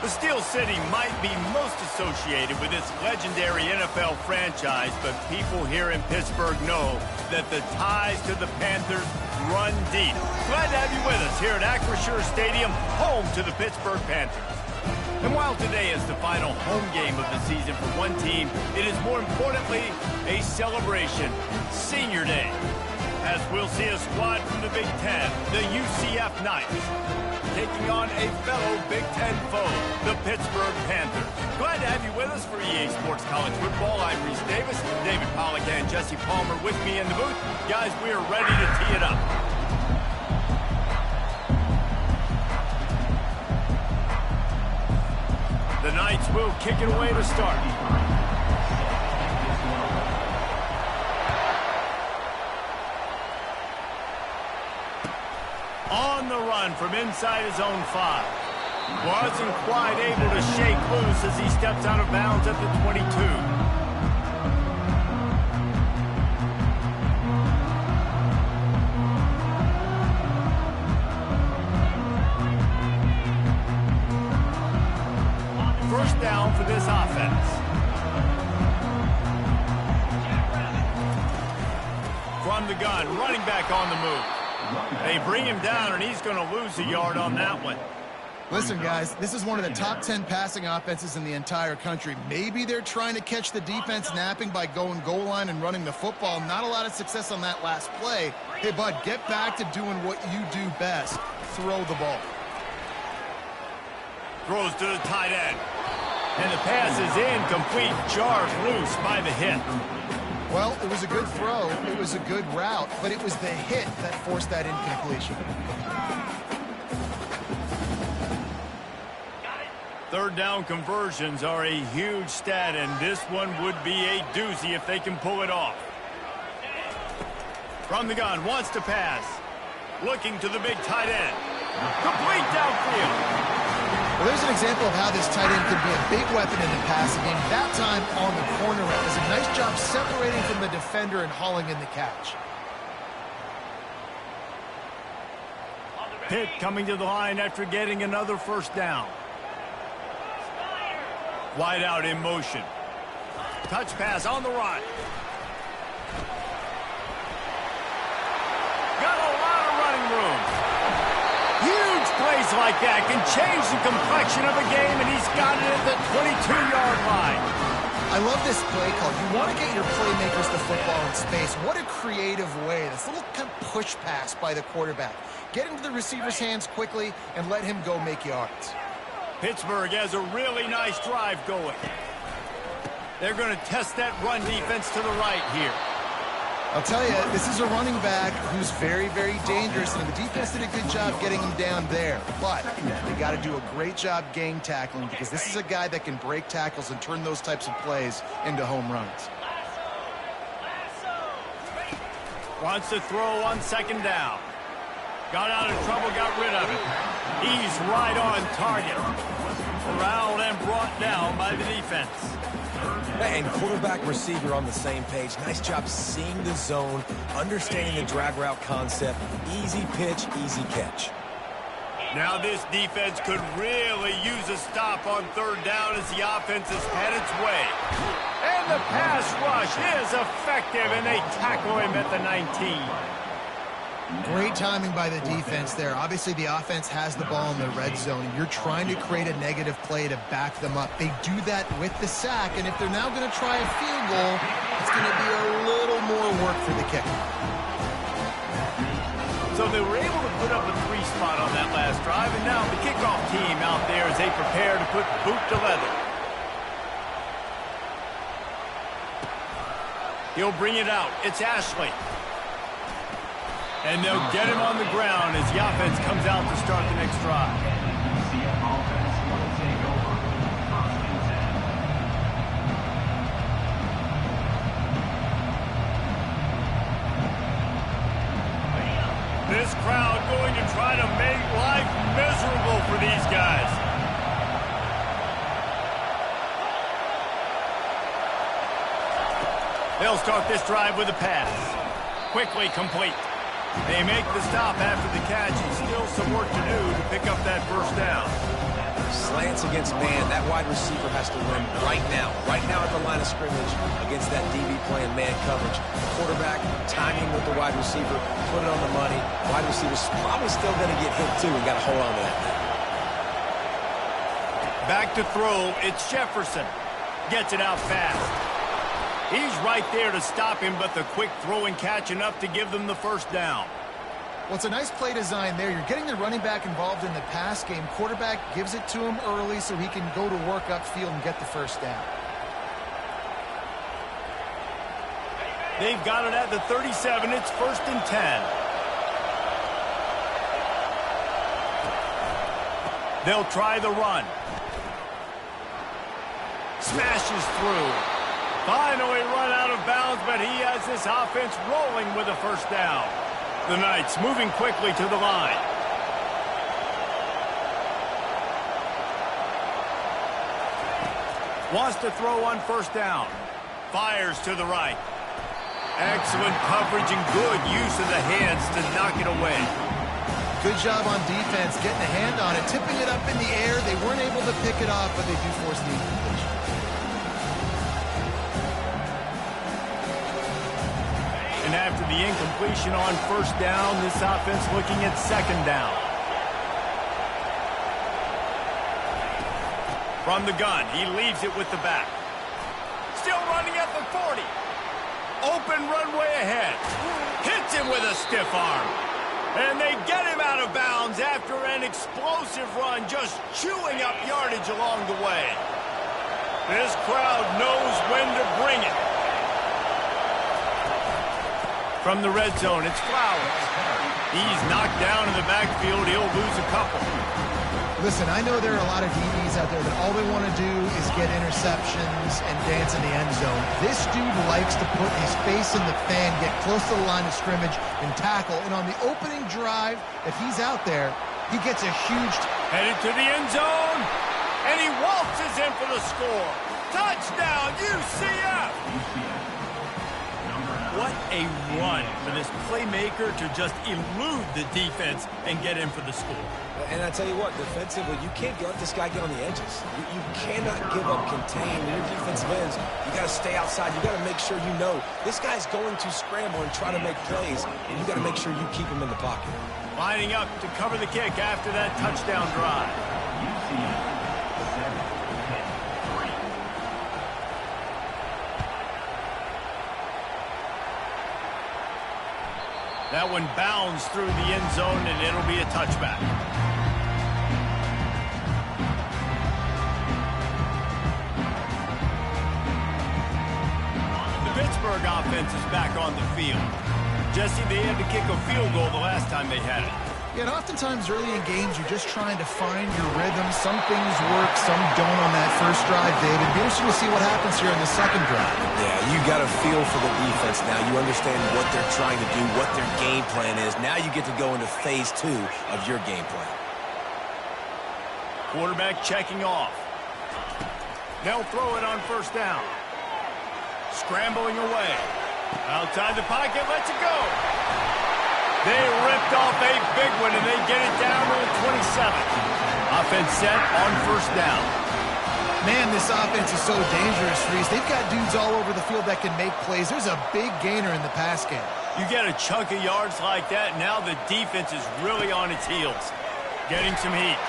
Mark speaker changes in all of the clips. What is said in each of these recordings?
Speaker 1: The Steel City might be most associated with its legendary NFL franchise, but people here in Pittsburgh know that the ties to the Panthers run deep. Glad to have you with us here at Acrisure Stadium, home to the Pittsburgh Panthers. And while today is the final home game of the season for one team, it is more importantly a celebration, Senior Day, as we'll see a squad from the Big Ten, the UCF Knights, taking on a fellow Big Ten foe, the Pittsburgh Panthers. Glad to have you with us for EA Sports College Football. I'm Reese Davis, David Pollack and Jesse Palmer with me in the booth. Guys, we are ready to tee it up. The Knights will kick it away to start. On the run from inside his own 5. Wasn't quite able to shake loose as he steps out of bounds at the 22. First down for this offense. From the gun, running back on the move. They bring him down, and he's going to lose a yard on that one.
Speaker 2: Listen, guys, this is one of the top 10 passing offenses in the entire country. Maybe they're trying to catch the defense napping by going goal line and running the football. Not a lot of success on that last play. Hey, bud, get back to doing what you do best. Throw the ball.
Speaker 1: Throws to the tight end. And the pass is incomplete, jarred loose by the hit.
Speaker 2: Well, it was a good throw, it was a good route, but it was the hit that forced that incompletion.
Speaker 1: Third down conversions are a huge stat, and this one would be a doozy if they can pull it off. From the gun, wants to pass. Looking to the big tight end. Complete downfield.
Speaker 2: Well, there's an example of how this tight end could be a big weapon in the passing game. That time on the corner route. Does a nice job separating from the defender and hauling in the catch.
Speaker 1: Pitt coming to the line after getting another first down. Wide out in motion. Touch pass on the run. Got a lot of running room. Huge plays like that can change the complexion of a game, and he's got it at the 22-yard line.
Speaker 2: I love this play call. You want to get your playmakers the football in space. What a creative way. This little kind of push pass by the quarterback. Get into the receiver's hands quickly and let him go make yards.
Speaker 1: Pittsburgh has a really nice drive going. They're going to test that run defense to the right here.
Speaker 2: I'll tell you, this is a running back who's very, very dangerous, and the defense did a good job getting him down there. But they got to do a great job gang tackling, because this is a guy that can break tackles and turn those types of plays into home runs.
Speaker 1: Wants to throw on second down. Got out of trouble, got rid of it. He's right on target. Corralled and brought down by the defense.
Speaker 3: And quarterback receiver on the same page. Nice job seeing the zone, understanding the drag route concept. Easy pitch, easy catch.
Speaker 1: Now this defense could really use a stop on third down as the offense has had its way. And the pass rush is effective, and they tackle him at the 19.
Speaker 2: Great timing by the defense there. Obviously, the offense has the ball in the red zone, and you're trying to create a negative play to back them up. They do that with the sack, and if they're now going to try a field goal, it's going to be a little more work for the kicker.
Speaker 1: So they were able to put up a 3 spot on that last drive, and now the kickoff team out there as they prepare to put boot to leather. He'll bring it out. It's Ashley. And they'll get him on the ground as the offense comes out to start the next drive. This crowd going to try to make life miserable for these guys. They'll start this drive with a pass. Quickly complete. They make the stop after the catch, and still some work to do to pick up that first down.
Speaker 3: Slants against man, that wide receiver has to win right now. Right now at the line of scrimmage against that DB playing man coverage. Quarterback, timing with the wide receiver, put it on the money. Wide receiver's probably still going to get hit too and got to hold on to that.
Speaker 1: Back to throw, it's Jefferson. Gets it out fast. He's right there to stop him, but the quick throw and catch enough to give them the first down.
Speaker 2: Well, it's a nice play design there. You're getting the running back involved in the pass game. Quarterback gives it to him early so he can go to work upfield and get the first down.
Speaker 1: They've got it at the 37. It's 1st and 10. They'll try the run. Smashes through. Finally run out of bounds, but he has this offense rolling with a first down. The Knights moving quickly to the line. Wants to throw on first down. Fires to the right. Excellent coverage and good use of the hands to knock it away.
Speaker 2: Good job on defense getting a hand on it, tipping it up in the air. They weren't able to pick it off, but they do force the incompletion.
Speaker 1: And after the incompletion on first down, this offense looking at second down. From the gun, he leaves it with the back. Still running at the 40. Open runway ahead. Hits him with a stiff arm. And they get him out of bounds after an explosive run, just chewing up yardage along the way. This crowd knows when to bring it. From the red zone, it's Flowers. He's knocked down in the backfield. He'll lose a couple.
Speaker 2: Listen, I know there are a lot of DBs out there that all they want to do is get interceptions and dance in the end zone. This dude likes to put his face in the fan, get close to the line of scrimmage, and tackle. And on the opening drive that he's out there, he gets a huge...
Speaker 1: Headed to the end zone, and he waltzes in for the score. Touchdown, UCF! What a run for this playmaker to just elude the defense and get in for the score.
Speaker 3: And I tell you what, defensively, you can't let this guy get on the edges. You cannot give up contain. When your defensive ends, you got to stay outside. You got to make sure you know this guy's going to scramble and try to make plays, and you got to make sure you keep him in the pocket.
Speaker 1: Lining up to cover the kick after that touchdown drive. That one bounds through the end zone, and it'll be a touchback. The Pittsburgh offense is back on the field. Jesse, they had to kick a field goal the last time they had it.
Speaker 2: Yeah, and oftentimes early in games, you're just trying to find your rhythm. Some things work, some don't on that first drive, David. It'll be interesting to see what happens here in the second drive.
Speaker 3: Yeah, you got a feel for the defense now. You understand what they're trying to do, what their game plan is. Now you get to go into phase 2 of your game plan.
Speaker 1: Quarterback checking off. They'll throw it on first down. Scrambling away. Outside the pocket, lets it go. They ripped off a big one, and they get it down to the 27. Offense set on first down.
Speaker 2: Man, this offense is so dangerous, Reese. They've got dudes all over the field that can make plays. There's a big gainer in the pass game.
Speaker 1: You get a chunk of yards like that, now the defense is really on its heels. Getting some heat.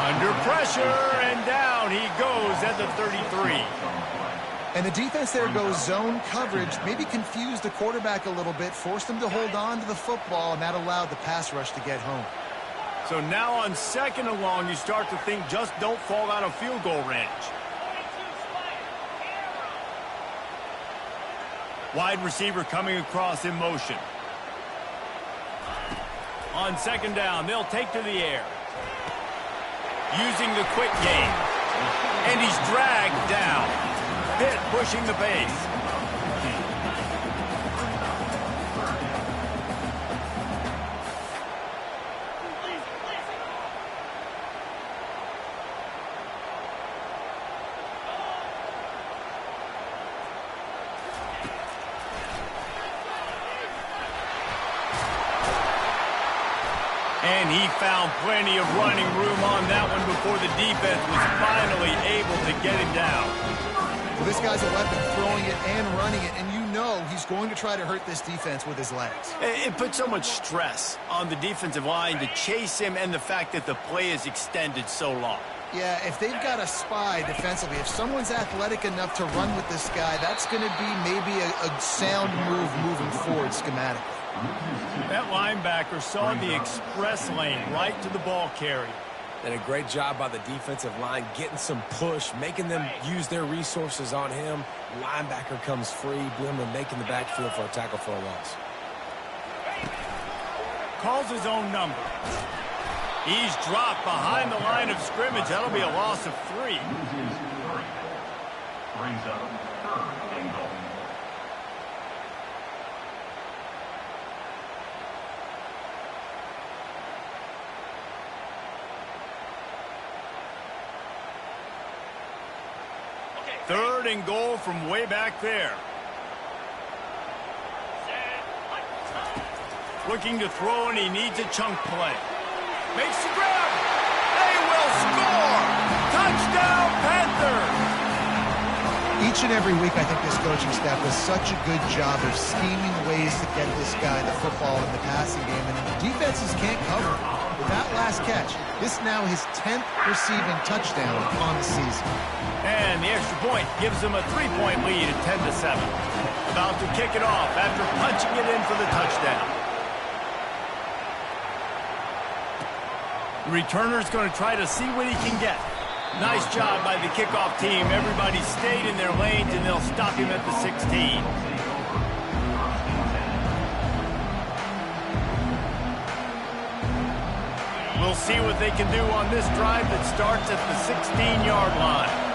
Speaker 1: Under pressure, and down he goes at the 33.
Speaker 2: And the defense there goes zone coverage, maybe confused the quarterback a little bit, forced him to hold on to the football, and that allowed the pass rush to get home.
Speaker 1: So now on second and long, you start to think just don't fall out of field goal range. Wide receiver coming across in motion. On second down, they'll take to the air. Using the quick game. And he's dragged down. Pitt pushing the pace. And he found plenty of running room on that one before the defense was finally able to get him down.
Speaker 2: Well, this guy's a weapon, throwing it and running it, and you know he's going to try to hurt this defense with his legs.
Speaker 1: It puts so much stress on the defensive line to chase him, and the fact that the play is extended so long.
Speaker 2: Yeah, if they've got a spy defensively, if someone's athletic enough to run with this guy, that's going to be maybe a sound move moving forward schematically.
Speaker 1: That linebacker saw the express lane right to the ball carrier.
Speaker 3: And a great job by the defensive line getting some push, making them use their resources on him. Linebacker comes free, boom, and making the backfield for a tackle for a loss.
Speaker 1: Calls his own number. He's dropped behind the line of scrimmage. That'll be a loss of 3.
Speaker 4: Brings up 3rd and goal.
Speaker 1: Third and goal from way back there. Looking to throw, and he needs a chunk play. Makes the grab. They will score. Touchdown, Panthers.
Speaker 2: Each and every week, I think this coaching staff does such a good job of scheming ways to get this guy the football in the passing game, and defenses can't cover. With that last catch, this now his 10th receiving touchdown on the season.
Speaker 1: And the extra point gives them a 3-point lead at 10-7. About to kick it off after punching it in for the touchdown. The returner's going to try to see what he can get. Nice job by the kickoff team. Everybody stayed in their lanes, and they'll stop him at the 16. We'll see what they can do on this drive that starts at the 16-yard line.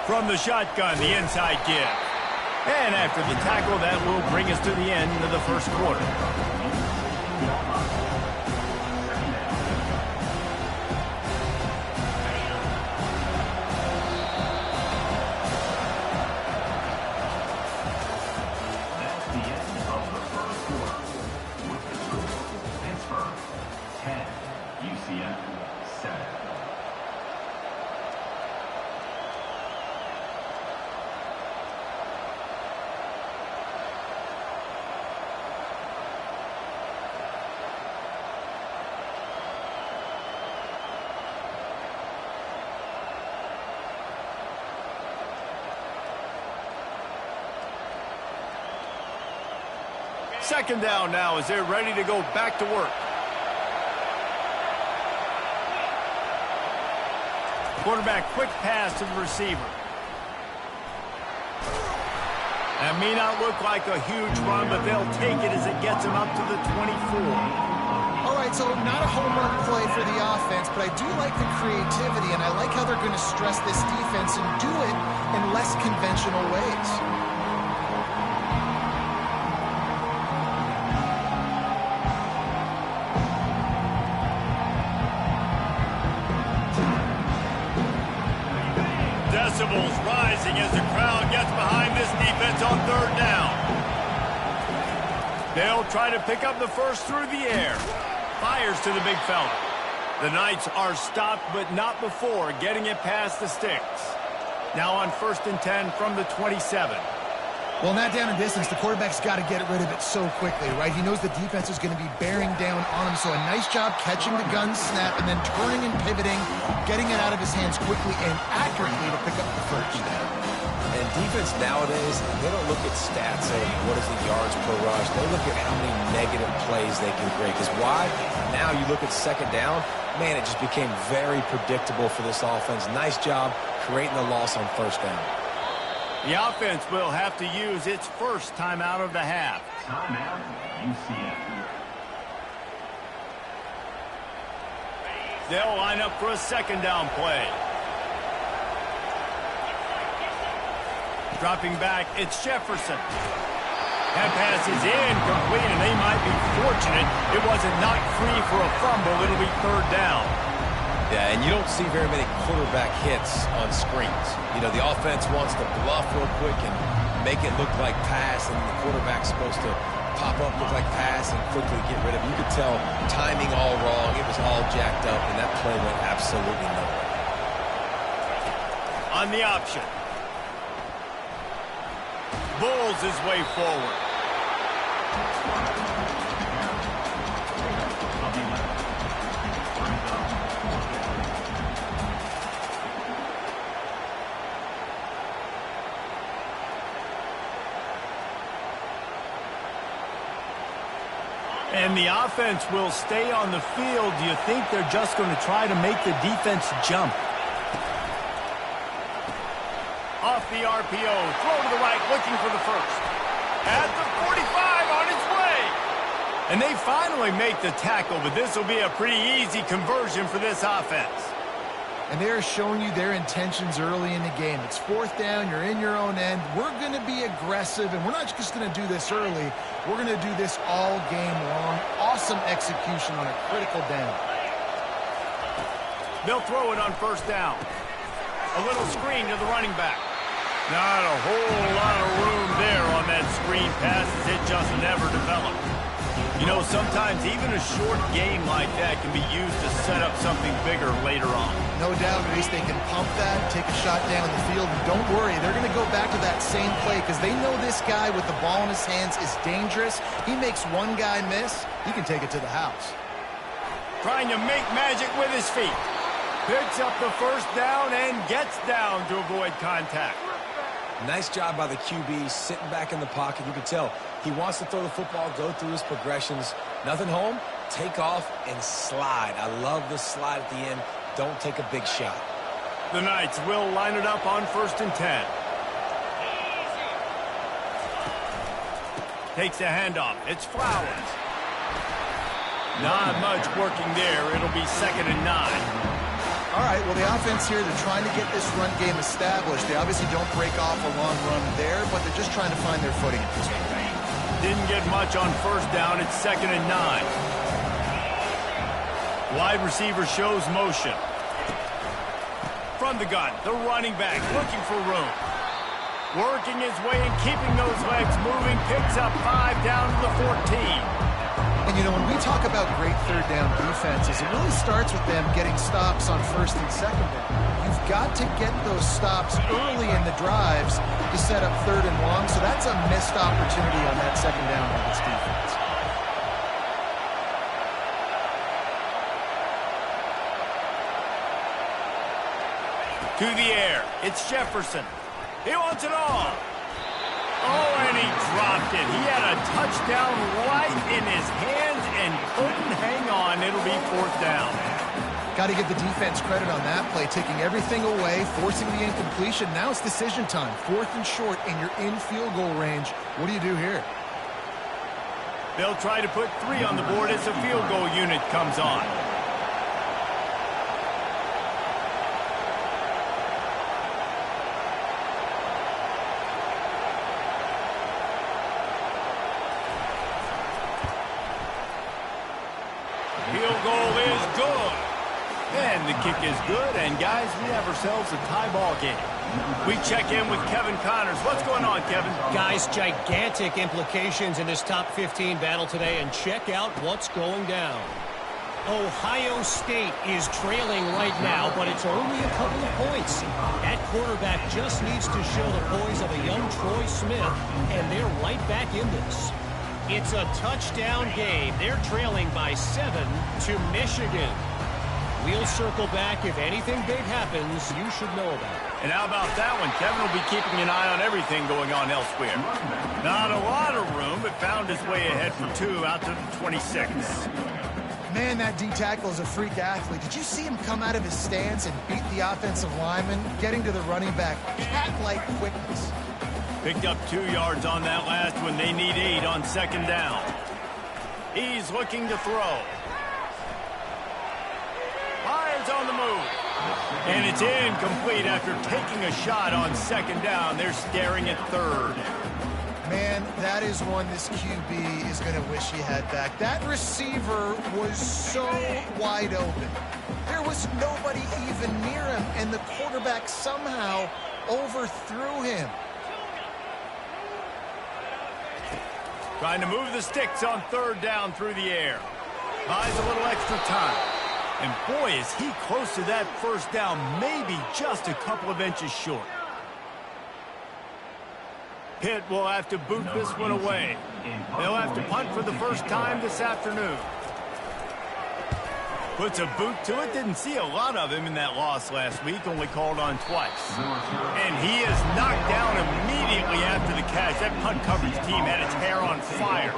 Speaker 1: From the shotgun, the inside give. And after the tackle, that will bring us to the end of the first quarter.
Speaker 4: UCF 7.
Speaker 1: Second down now as they're ready to go back to work. Quarterback, quick pass to the receiver. That may not look like a huge run, but they'll take it as it gets them up to the 24.
Speaker 2: All right, so not a home run play for the offense, but I do like the creativity, and I like how they're going to stress this defense and do it in less conventional ways.
Speaker 1: Decibels rising as the crowd gets behind this defense on third down. They'll try to pick up the first through the air. Fires to the big fella. The Knights are stopped, but not before getting it past the sticks. Now on 1st and 10 from the 27.
Speaker 2: Well, not down in distance, the quarterback's got to get rid of it so quickly, right? He knows the defense is going to be bearing down on him, so a nice job catching the gun snap and then turning and pivoting, getting it out of his hands quickly and accurately to pick up the first.
Speaker 3: And defense nowadays, they don't look at stats of what is the yards per rush. They look at how many negative plays they can create. Because why? Now you look at second down, man, it just became very predictable for this offense. Nice job creating the loss on first down.
Speaker 1: The offense will have to use its first timeout of the half.
Speaker 4: Timeout, UCF.
Speaker 1: They'll line up for a second down play. Dropping back, it's Jefferson. That pass is incomplete, and they might be fortunate it wasn't knocked free for a fumble. It'll be third down.
Speaker 3: Yeah, and you don't see very many quarterback hits on screens. You know, the offense wants to bluff real quick and make it look like pass, and the quarterback's supposed to pop up, look like pass, and quickly get rid of it. You could tell timing all wrong. It was all jacked up, and that play went absolutely nowhere.
Speaker 1: On the option. Bulls his way forward. And the offense will stay on the field. Do you think they're just going to try to make the defense jump? Off the RPO, throw to the right, looking for the first. At the 45, on its way. And they finally make the tackle, but this will be a pretty easy conversion for this offense.
Speaker 2: And they're showing you their intentions early in the game. It's fourth down, you're in your own end. We're going to be aggressive, and we're not just going to do this early. We're going to do this all game long. Awesome execution on a critical down.
Speaker 1: They'll throw it on first down. A little screen to the running back. Not a whole lot of room there on that screen pass as it just never developed. You know, sometimes even a short game like that can be used to set up something bigger later on.
Speaker 2: No doubt, Reese, they can pump that, take a shot down the field, and don't worry, they're going to go back to that same play because they know this guy with the ball in his hands is dangerous. He makes one guy miss, he can take it to the house.
Speaker 1: Trying to make magic with his feet. Picks up the first down and gets down to avoid contact.
Speaker 3: Nice job by the QB, sitting back in the pocket. You can tell he wants to throw the football, go through his progressions. Nothing home, take off and slide. I love the slide at the end. Don't take a big shot.
Speaker 1: The Knights will line it up on 1st and 10. Takes a handoff. It's Flowers. Not much working there. It'll be 2nd and 9.
Speaker 2: All right, well, the offense here, they're trying to get this run game established. They obviously don't break off a long run there, but they're just trying to find their footing at this point.
Speaker 1: Didn't get much on first down. It's 2nd and 9. Wide receiver shows motion. From the gun, the running back looking for room. Working his way and keeping those legs moving. Picks up 5 down to the 14.
Speaker 2: And, you know, when we talk about great third down defenses, it really starts with them getting stops on 1st and 2nd down. You've got to get those stops early in the drives to set up 3rd and long, so that's a missed opportunity on that 2nd down by this defense.
Speaker 1: To the air, it's Jefferson. He wants it all. Oh, and he dropped it. He had a touchdown right in his hands and couldn't hang on. It'll be 4th down.
Speaker 2: Got to give the defense credit on that play, taking everything away, forcing the incompletion. Now it's decision time. 4th and short, and you're in field goal range. What do you do here?
Speaker 1: They'll try to put 3 on the board as the field goal unit comes on. Field goal is good. And the kick is good. And, guys, we have ourselves a tie ball game. We check in with Kevin Connors. What's going on, Kevin?
Speaker 5: Guys, gigantic implications in this top 15 battle today. And check out what's going down. Ohio State is trailing right now, but it's only a couple of points. That quarterback just needs to show the poise of a young Troy Smith, and they're right back in this. It's a touchdown game. They're trailing by 7 to Michigan. We'll circle back. If anything big happens, you should know about it.
Speaker 1: And how about that one? Kevin will be keeping an eye on everything going on elsewhere. Not a lot of room, but found his way ahead for 2 out to the 26.
Speaker 2: Man, that D-tackle is a freak athlete. Did you see him come out of his stance and beat the offensive lineman, getting to the running back? Cat-like quickness.
Speaker 1: Picked up 2 yards on that last one. They need 8 on 2nd down. He's looking to throw. Fires on the move. And it's incomplete after taking a shot on 2nd down. They're staring at 3rd.
Speaker 2: Man, that is one this QB is going to wish he had back. That receiver was so wide open. There was nobody even near him, and the quarterback somehow overthrew him.
Speaker 1: Trying to move the sticks on third down through the air. Buys a little extra time. And boy, is he close to that first down, maybe just a couple of inches short. Pitt will have to boot this one away. They'll have to punt for the first time this afternoon. Puts a boot to it. Didn't see a lot of him in that loss last week, only called on twice. And he is knocked down immediately after the catch. That punt coverage team had its hair on fire.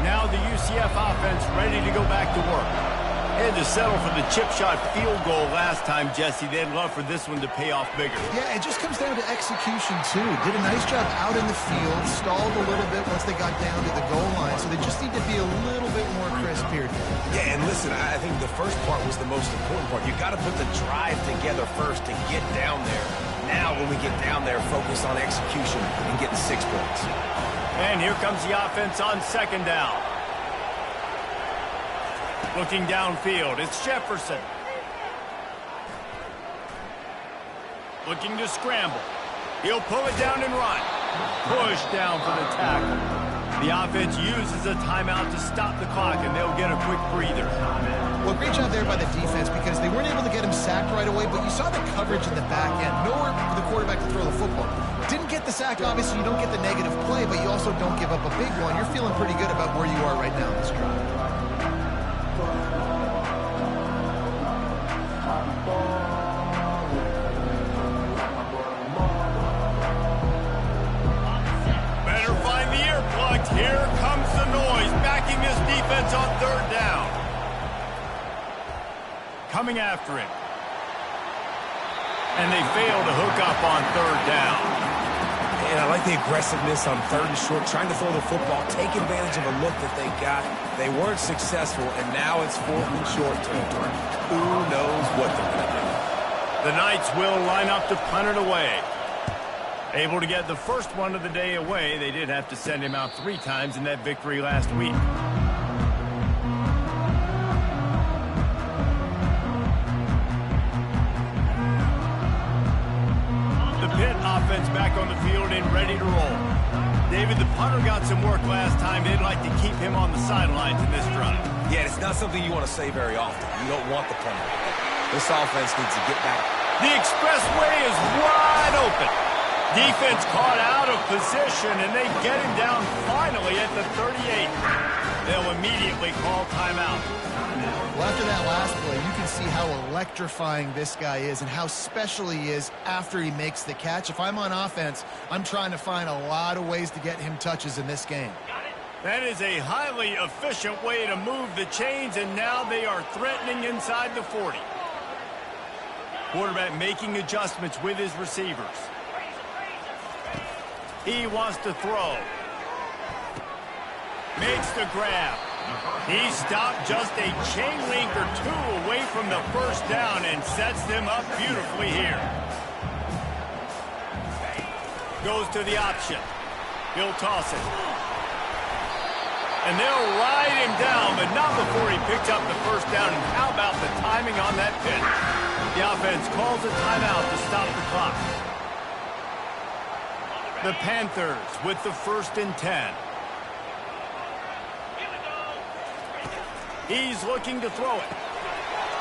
Speaker 1: Now the UCF offense ready to go back to work. Had to settle for the chip shot field goal last time, Jesse. They'd love for this one to pay off bigger.
Speaker 2: Yeah, it just comes down to execution, too. Did a nice job out in the field, stalled a little bit once they got down to the goal line, so they just need to be a little bit more crisp here.
Speaker 3: Yeah, and listen, I think the first part was the most important part. You got to put the drive together first to get down there. Now, when we get down there, focus on execution and getting 6 points.
Speaker 1: And here comes the offense on second down. Looking downfield, it's Jefferson. Looking to scramble. He'll pull it down and run. Push down for the tackle. The offense uses a timeout to stop the clock, and they'll get a quick breather.
Speaker 2: Well, great job there by the defense because they weren't able to get him sacked right away, but you saw the coverage in the back end. Nowhere for the quarterback to throw the football. Didn't get the sack, obviously. You don't get the negative play, but you also don't give up a big one. You're feeling pretty good about where you are right now in this drive.
Speaker 1: Better find the earplugs. Here comes the noise, backing this defense on third down. Coming after him. And they fail to hook up on third down.
Speaker 3: And I like the aggressiveness on third and short, trying to throw the football, take advantage of a look that they got. They weren't successful, and now it's fourth and short territory. Who knows what they're going to do?
Speaker 1: The Knights will line up to punt it away. Able to get the first one of the day away. They did have to send him out 3 times in that victory last week. Pitt offense back on the field and ready to roll. David, the punter got some work last time. They'd like to keep him on the sidelines in this drive.
Speaker 3: Yeah, it's not something you want to say very often. You don't want the punter. This offense needs to get back.
Speaker 1: The expressway is wide open. Defense caught out of position, and they get him down finally at the 38. They'll immediately call timeout.
Speaker 2: Well, after that last play, you can see how electrifying this guy is and how special he is after he makes the catch. If I'm on offense, I'm trying to find a lot of ways to get him touches in this game.
Speaker 1: That is a highly efficient way to move the chains, and now they are threatening inside the 40. Quarterback making adjustments with his receivers. He wants to throw. Makes the grab. He stopped just a chain link or 2 away from the first down and sets them up beautifully here. Goes to the option. He'll toss it. And they'll ride him down, but not before he picks up the first down. And how about the timing on that pitch? The offense calls a timeout to stop the clock. The Panthers with the 1st and 10. He's looking to throw it.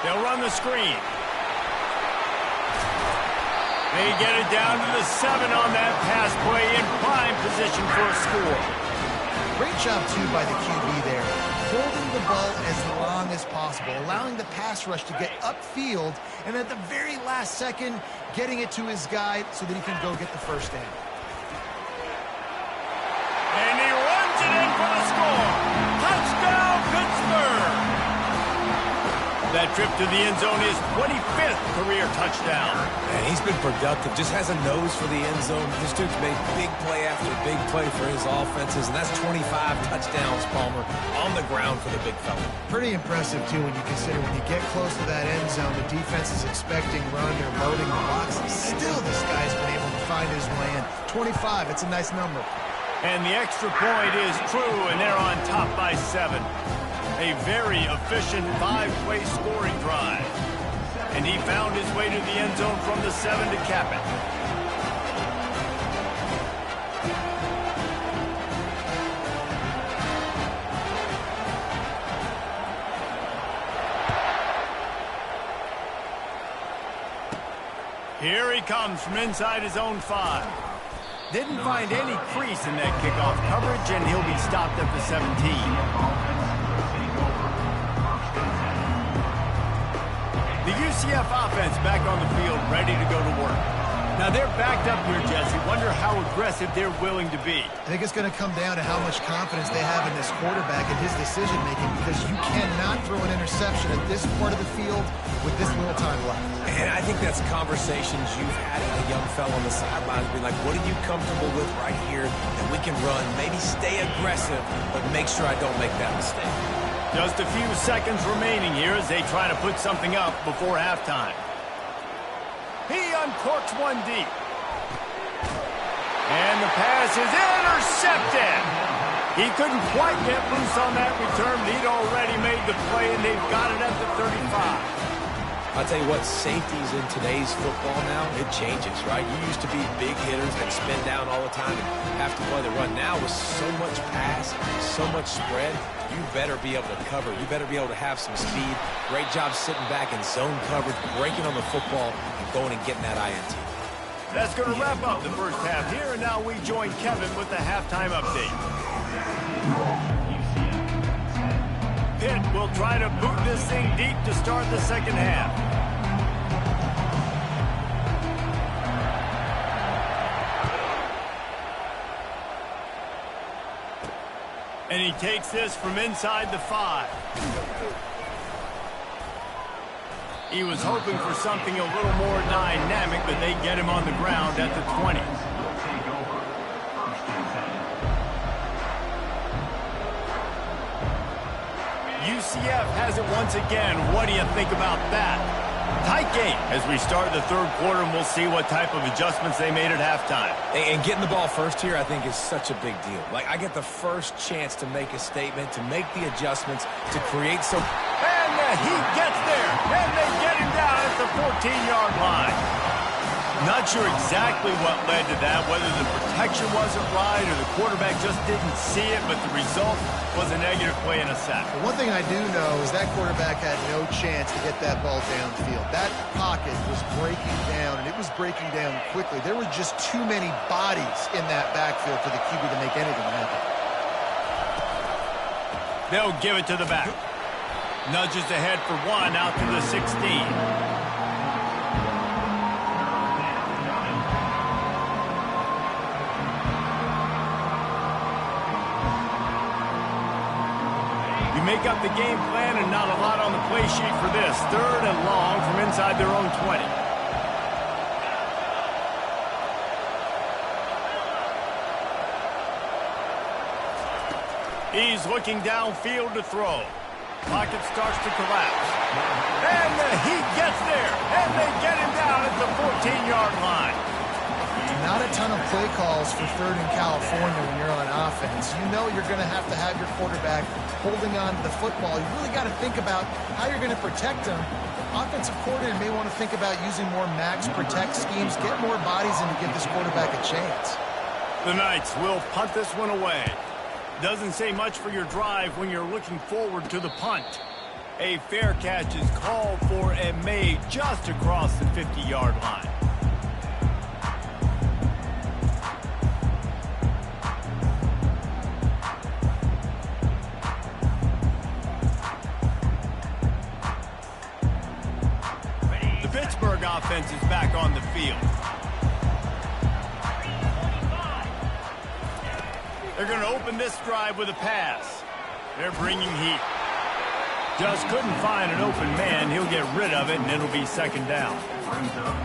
Speaker 1: They'll run the screen. They get it down to the 7 on that pass play in prime position for a score.
Speaker 2: Great job, too, by the QB there. Holding the ball as long as possible, allowing the pass rush to get upfield, and at the very last second, getting it to his guy so that he can go get the first down.
Speaker 1: And he runs it in for the score. Touchdown, Pittsburgh! That trip to the end zone is 25th career touchdown.
Speaker 3: And he's been productive, just has a nose for the end zone. This dude's made big play after big play for his offenses, and that's 25 touchdowns, Palmer, on the ground for the big fella.
Speaker 2: Pretty impressive, too, when you consider when you get close to that end zone, the defense is expecting run, they're loading the box. Still, this guy's been able to find his way in. 25, it's a nice number.
Speaker 1: And the extra point is true, and they're on top by 7. A very efficient 5-play scoring drive. And he found his way to the end zone from the 7 to cap it. Here he comes from inside his own 5. Didn't find any crease in that kickoff coverage, and he'll be stopped at the 17. The UCF offense back on the field, ready to go to work. Now they're backed up here, Jesse. Wonder how aggressive they're willing to be.
Speaker 2: I think it's going to come down to how much confidence they have in this quarterback and his decision-making, because you cannot throw an interception at this part of the field with this little time left.
Speaker 3: And I think that's conversations you've had with a young fellow on the sidelines, being like, what are you comfortable with right here that we can run? Maybe stay aggressive, but make sure I don't make that mistake.
Speaker 1: Just a few seconds remaining here as they try to put something up before halftime. He uncorks one deep. And the pass is intercepted. He couldn't quite get loose on that return. He'd already made the play, and they've got it at the 35.
Speaker 3: I'll tell you what, safeties in today's football now, it changes, right? You used to be big hitters that spin down all the time and have to play the run. Now with so much pass, so much spread, you better be able to cover. You better be able to have some speed. Great job sitting back in zone coverage, breaking on the football, and going and getting that INT.
Speaker 1: That's going to wrap up the first half here, and now we join Kevin with the halftime update. Pitt will try to boot this thing deep to start the second half. And he takes this from inside the 5. He was hoping for something a little more dynamic, but they get him on the ground at the 20. UCF has it once again. What do you think about that? Tight game as we start the third quarter, and we'll see what type of adjustments they made at halftime.
Speaker 3: And getting the ball first here, I think, is such a big deal. Like, I get the first chance to make a statement, to make the adjustments, to create some...
Speaker 1: And he gets there, and they get him down at the 14-yard line. Not sure exactly what led to that, whether the protection wasn't right or the quarterback just didn't see it, but the result was a negative play and a sack.
Speaker 2: One thing I do know is that quarterback had no chance to get that ball downfield. That pocket was breaking down, and it was breaking down quickly. There were just too many bodies in that backfield for the QB to make anything happen.
Speaker 1: They'll give it to the back. Nudges ahead for 1 out to the 16. Make up the game plan, and not a lot on the play sheet for this. 3rd and long from inside their own 20. He's looking downfield to throw. Pocket starts to collapse. And he gets there, and they get him down at the 14-yard line.
Speaker 2: Not a ton of play calls for 3rd in California when you're on offense. You know you're going to have your quarterback holding on to the football. You really got to think about how you're going to protect him. Offensive coordinator may want to think about using more max protect schemes, get more bodies in to give this quarterback a chance.
Speaker 1: The Knights will punt this one away. Doesn't say much for your drive when you're looking forward to the punt. A fair catch is called for and made just across the 50-yard line. Offense is back on the field. They're going to open this drive with a pass. They're bringing heat. Just couldn't find an open man. He'll get rid of it, and it'll be 2nd down.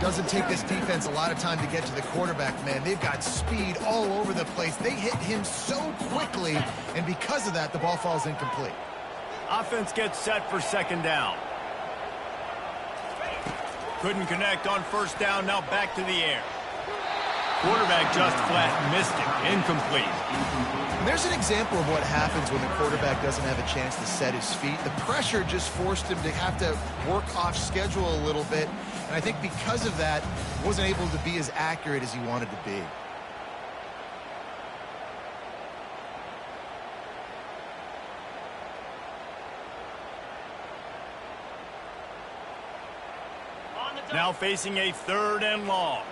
Speaker 2: Doesn't take this defense a lot of time to get to the quarterback, man. They've got speed all over the place. They hit him so quickly, and because of that, the ball falls incomplete.
Speaker 1: Offense gets set for 2nd down. Couldn't connect on 1st down, now back to the air. Quarterback just flat missed it. Incomplete.
Speaker 2: And there's an example of what happens when the quarterback doesn't have a chance to set his feet. The pressure just forced him to have to work off schedule a little bit. And I think because of that, wasn't able to be as accurate as he wanted to be.
Speaker 1: Now facing a 3rd and long.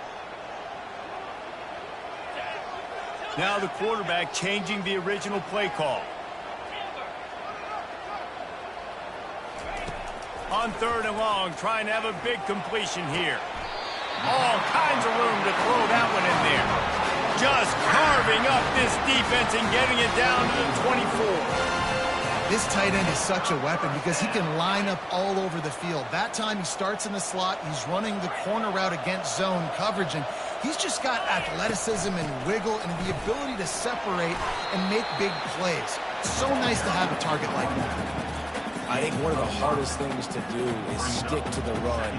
Speaker 1: Now the quarterback changing the original play call. On 3rd and long, trying to have a big completion here. All kinds of room to throw that one in there. Just carving up this defense and getting it down to the 24.
Speaker 2: This tight end is such a weapon because he can line up all over the field. That time he starts in the slot. He's running the corner route against zone coverage, and he's just got athleticism and wiggle and the ability to separate and make big plays. It's so nice to have a target like that.
Speaker 3: I think one of the hardest things to do is stick to the run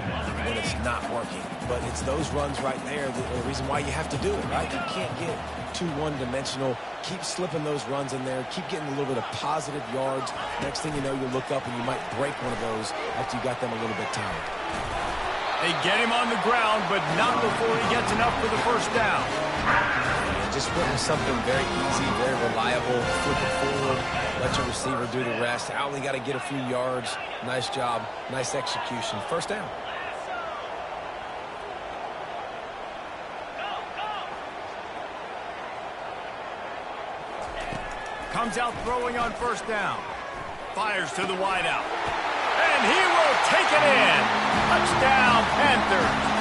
Speaker 3: when it's not working. But it's those runs right there the reason why you have to do it, right? You can't get too one-dimensional. Keep slipping those runs in there. Keep getting a little bit of positive yards. Next thing you know, you look up and you might break one of those after you got them a little bit tired.
Speaker 1: They get him on the ground, but not before he gets enough for the 1st down.
Speaker 3: And just put him something very easy, very reliable. Flip it forward. Let your receiver do the rest. I only got to get a few yards. Nice job. Nice execution. 1st down.
Speaker 1: Comes out throwing on 1st down. Fires to the wideout. And he will take it in. Touchdown, Panthers.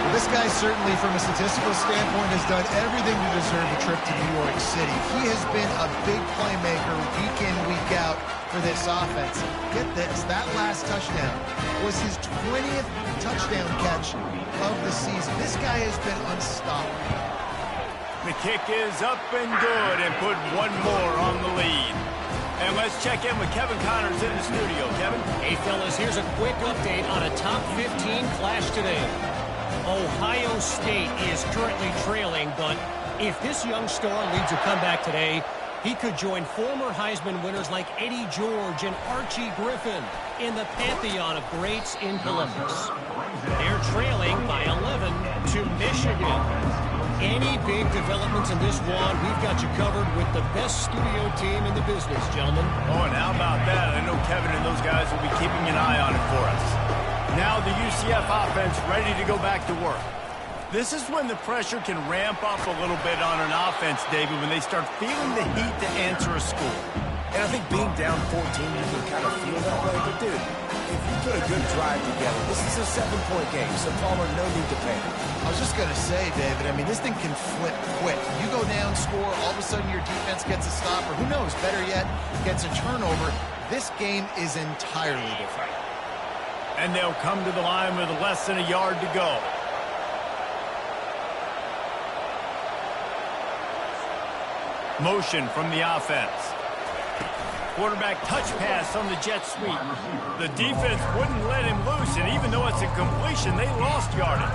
Speaker 2: Well, this guy certainly, from a statistical standpoint, has done everything to deserve a trip to New York City. He has been a big playmaker week in, week out for this offense. Get this, that last touchdown was his 20th touchdown catch of the season. This guy has been unstoppable.
Speaker 1: The kick is up and good and put one more on the lead. And let's check in with Kevin Connors in the studio. Kevin?
Speaker 5: Hey, fellas, here's a quick update on a top 15 clash today. Ohio State is currently trailing, but if this young star leads a comeback today, he could join former Heisman winners like Eddie George and Archie Griffin in the pantheon of greats in Columbus. They're trailing by 11 to Michigan. Any big developments in this one, we've got you covered with the best studio team in the business, gentlemen.
Speaker 1: Oh, and how about that? I know Kevin and those guys will be keeping an eye on it for us. Now the UCF offense ready to go back to work. This is when the pressure can ramp up a little bit on an offense, David, when they start feeling the heat to answer a score.
Speaker 3: And I think being down 14, you can kind of feel that way. But, dude, if you put a good drive together, this is a 7-point game, so Palmer, no need to panic.
Speaker 2: I was just going to say, David, I mean, this thing can flip quick. You go down, score, all of a sudden your defense gets a stop, or who knows, better yet, gets a turnover. This game is entirely different.
Speaker 1: And they'll come to the line with less than a yard to go. Motion from the offense. Quarterback touch pass on the jet sweep. The defense wouldn't let him loose, and even though it's a completion, they lost yardage.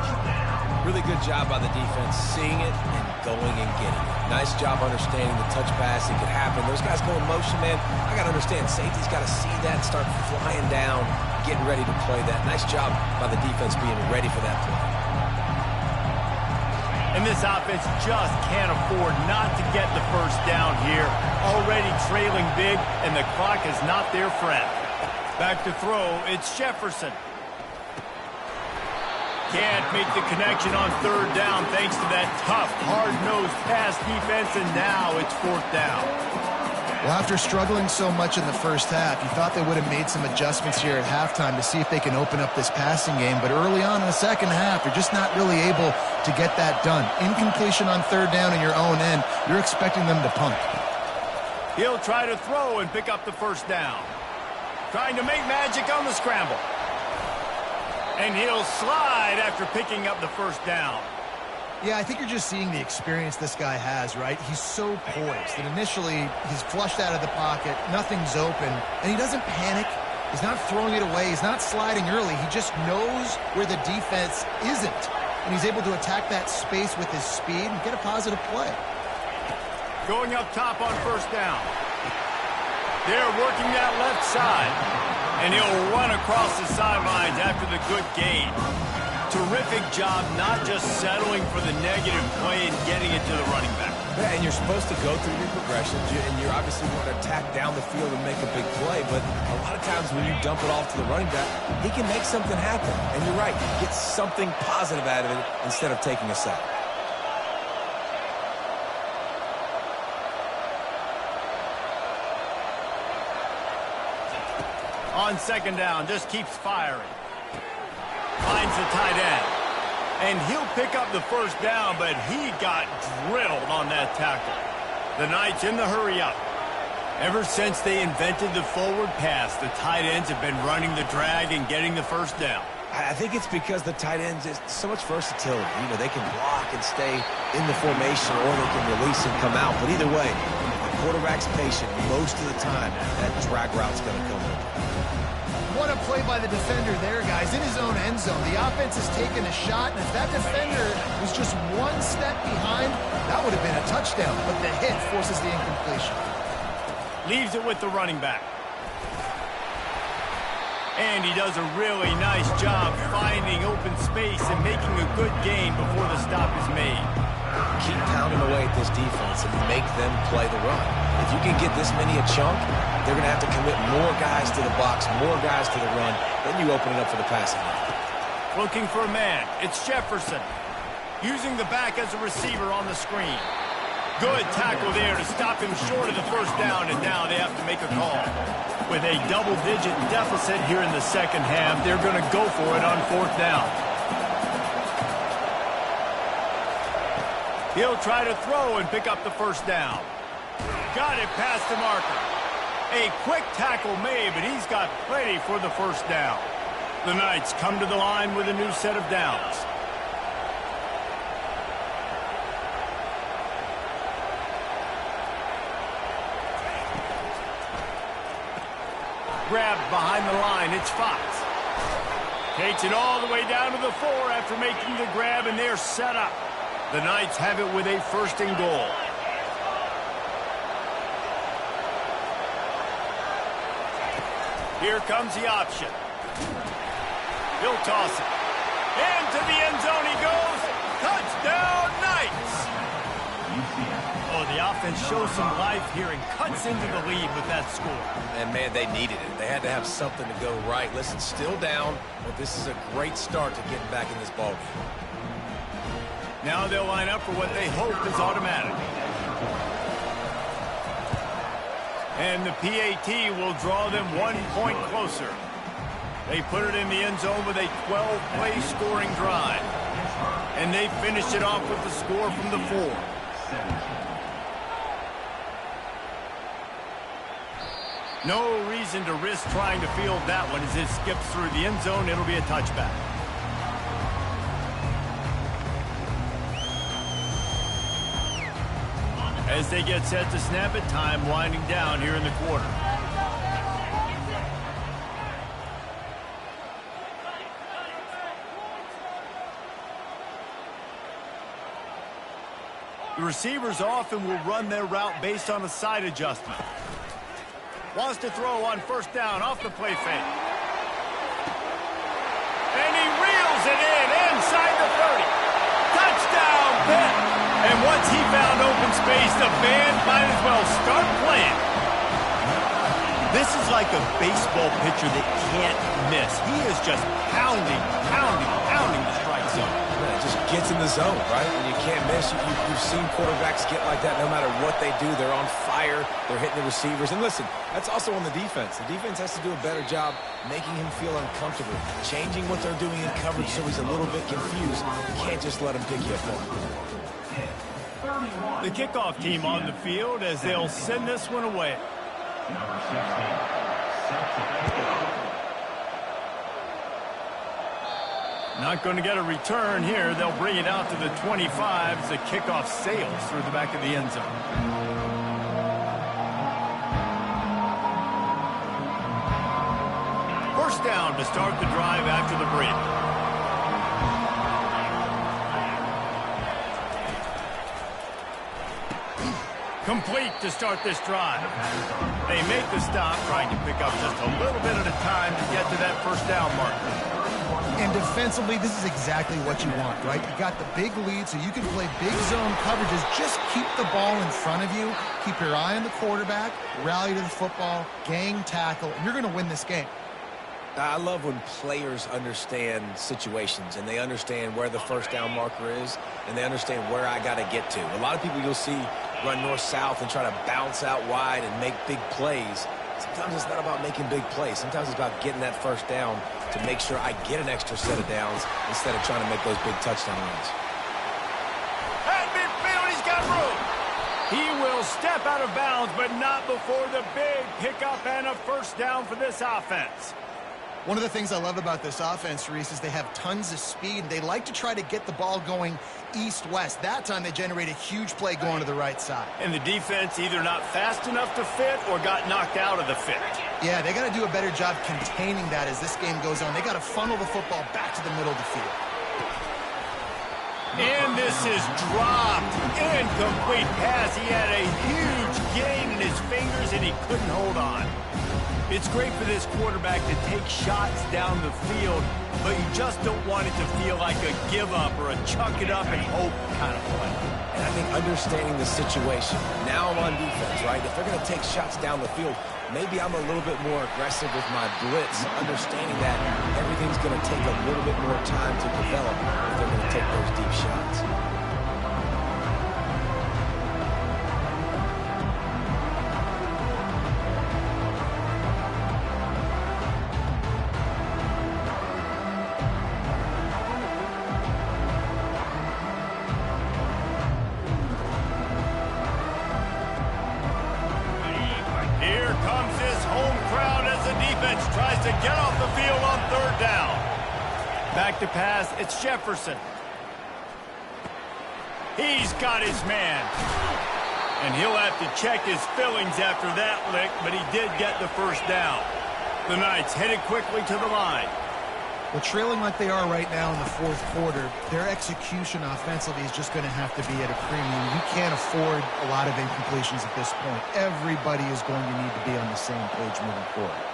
Speaker 3: Really good job by the defense, seeing it and going and getting it. Nice job understanding the touch pass. It could happen. Those guys go in motion, man. I got to understand, safety's got to see that, start flying down, getting ready to play that. Nice job by the defense being ready for that play.
Speaker 1: And this offense just can't afford not to get the 1st down here. Already trailing big, and the clock is not their friend. Back to throw, it's Jefferson. Can't make the connection on 3rd down thanks to that tough, hard-nosed pass defense, and now it's 4th down.
Speaker 2: Well, after struggling so much in the first half, you thought they would have made some adjustments here at halftime to see if they can open up this passing game. But early on in the second half, they're just not really able to get that done. Incompletion on 3rd down in your own end, you're expecting them to punt.
Speaker 1: He'll try to throw and pick up the 1st down. Trying to make magic on the scramble. And he'll slide after picking up the 1st down.
Speaker 2: Yeah, I think you're just seeing the experience this guy has, right? He's so poised that initially he's flushed out of the pocket, nothing's open, and he doesn't panic. He's not throwing it away. He's not sliding early. He just knows where the defense isn't. and he's able to attack that space with his speed and get a positive play.
Speaker 1: Going up top on first down. They're working that left side, and he'll run across the sidelines after the good gain. Terrific job not just settling for the negative play and getting it to the running back.
Speaker 3: Yeah, and you're supposed to go through your progressions, and you're obviously going to attack down the field and make a big play, but a lot of times when you dump it off to the running back, he can make something happen. And you're right, get something positive out of it instead of taking a sack.
Speaker 1: On second down, just keeps firing. Finds the tight end. And he'll pick up the first down, but he got drilled on that tackle. The Knights in the hurry up. Ever since they invented the forward pass, the tight ends have been running the drag and getting the first down.
Speaker 3: I think it's because the tight ends is so much versatility. You know, they can block and stay in the formation, or they can release and come out. But either way, if the quarterback's patient, most of the time, that drag route's going to come in.
Speaker 2: What a play by the defender there, guys, in his own end zone. The offense has taken a shot, and if that defender was just one step behind, that would have been a touchdown. But the hit forces the incompletion.
Speaker 1: Leaves it with the running back. And he does a really nice job finding open space and making a good gain before the stop is made.
Speaker 3: Keep pounding away at this defense and make them play the run. If you can get this many a chunk, they're going to have to commit more guys to the box, more guys to the run. Then you open it up for the passing game.
Speaker 1: Looking for a man. It's Jefferson. Using the back as a receiver on the screen. Good tackle there to stop him short of the first down, and now they have to make a call. With a double-digit deficit here in the second half, they're going to go for it on fourth down. He'll try to throw and pick up the first down. Got it past the marker. A quick tackle made, but he's got plenty for the first down. The Knights come to the line with a new set of downs. Grabbed behind the line, it's Fox. Takes it all the way down to the 4 after making the grab, and they're set up. The Knights have it with a first and goal. Here comes the option. He'll toss it. Into the end zone he goes. Touchdown, Knights! Oh, the offense shows some life here and cuts into the lead with that score.
Speaker 3: And, man, they needed it. They had to have something to go right. Listen, still down, but this is a great start to getting back in this ballgame.
Speaker 1: Now they'll line up for what they hope is automatic. And the PAT will draw them 1 point closer. They put it in the end zone with a 12-play scoring drive. And they finished it off with the score from the 4. No reason to risk trying to field that one as it skips through the end zone. It'll be a touchback. As they get set to snap it, time winding down here in the quarter. The receivers often will run their route based on a side adjustment. Wants to throw on first down off the play fake. And he reels it in inside the 30. Touchdown, Pitt! And once he found open space, the band might as well start playing. This is like a baseball pitcher that can't miss. He is just pounding the strike zone.
Speaker 3: Man, it just gets in the zone, right? When you can't miss, you've seen quarterbacks get like that no matter what they do. They're on fire. They're hitting the receivers. And listen, that's also on the defense. The defense has to do a better job making him feel uncomfortable, changing what they're doing in coverage so he's a little bit confused. You can't just let him pick you apart.
Speaker 1: The kickoff team on the field as they'll send this one away.
Speaker 4: Number 16,
Speaker 1: Not going to get a return here. They'll bring it out to the 25 as the kickoff sails through the back of the end zone. First down to start the drive after the break. Complete to start this drive. They make the stop, trying to pick up just a little bit at a time to get to that first down marker.
Speaker 2: And defensively, this is exactly what you want, right? You got the big lead, so you can play big zone coverages. Just keep the ball in front of you. Keep your eye on the quarterback, rally to the football, gang tackle, and you're going to win this game.
Speaker 3: I love when players understand situations and they understand where the first down marker is and they understand where I got to get to. A lot of people you'll see run north-south and try to bounce out wide and make big plays. Sometimes it's not about making big plays. Sometimes it's about getting that first down to make sure I get an extra set of downs instead of trying to make those big touchdown runs.
Speaker 1: At midfield, he's got room. He will step out of bounds, but not before the big pickup and a first down for this offense.
Speaker 2: One of the things I love about this offense, Reese, is they have tons of speed. They like to try to get the ball going east-west. That time they generate a huge play going to the right side.
Speaker 1: And the defense either not fast enough to fit or got knocked out of the fit.
Speaker 2: Yeah, they got to do a better job containing that as this game goes on. They got to funnel the football back to the middle of the field.
Speaker 1: And this is dropped. Incomplete pass. He had a huge gain in his fingers and he couldn't hold on. It's great for this quarterback to take shots down the field, but you just don't want it to feel like a give-up or a chuck it up and hope kind of play.
Speaker 3: And I think understanding the situation, now I'm on defense, right? If they're going to take shots down the field, maybe I'm a little bit more aggressive with my blitz, understanding that everything's going to take a little bit more time to develop if they're going to take those deep shots.
Speaker 1: Tries to get off the field on third down. Back to pass, it's Jefferson. He's got his man. And he'll have to check his fillings after that lick, but he did get the first down. The Knights headed quickly to the line.
Speaker 2: Well, trailing like they are right now in the fourth quarter, their execution offensively is just going to have to be at a premium. You can't afford a lot of incompletions at this point. Everybody is going to need to be on the same page moving forward.